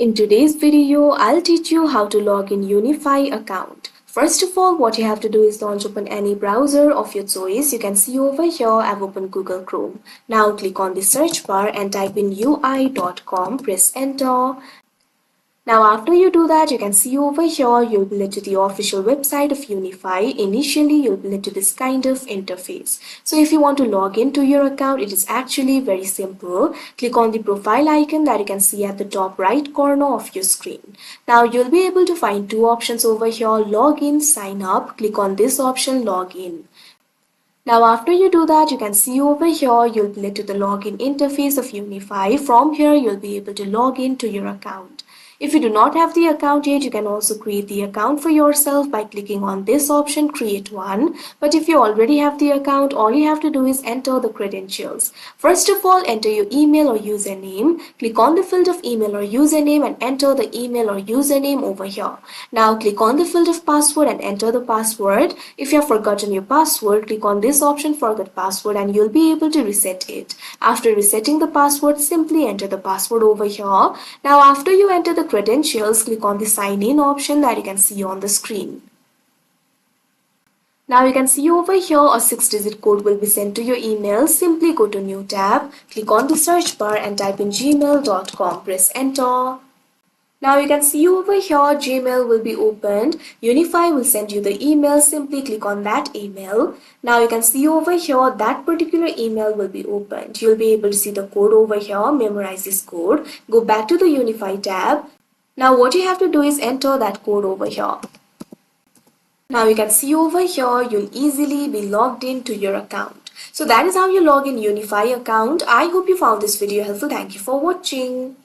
In today's video, I'll teach you how to log in UniFi account. First of all, what you have to do is launch open any browser of your choice. You can see over here, I've opened Google Chrome. Now click on the search bar and type in ui.com, press enter. Now after you do that, you can see over here, you'll be led to the official website of UniFi. Initially, you'll be led to this kind of interface. So if you want to log into your account, it is actually very simple. Click on the profile icon that you can see at the top right corner of your screen. Now you'll be able to find two options over here, login, sign up. Click on this option, login. Now after you do that, you can see over here, you'll be led to the login interface of UniFi. From here, you'll be able to log into your account. If you do not have the account yet, you can also create the account for yourself by clicking on this option, create one. But if you already have the account, all you have to do is enter the credentials. First of all, enter your email or username. Click on the field of email or username and enter the email or username over here. Now click on the field of password and enter the password. If you have forgotten your password, click on this option, forget password, and you'll be able to reset it. After resetting the password, simply enter the password over here. Now after you enter the credentials, click on the sign in option that you can see on the screen. Now you can see over here a 6-digit code will be sent to your email. Simply go to new tab, click on the search bar and type in gmail.com, press enter. Now you can see over here Gmail will be opened. UniFi will send you the email. Simply click on that email. Now you can see over here that particular email will be opened. You'll be able to see the code over here. Memorize this code. Go back to the UniFi tab. Now what you have to do is enter that code over here. Now you can see over here you'll easily be logged into your account. So that is how you log in UniFi account. I hope you found this video helpful. Thank you for watching.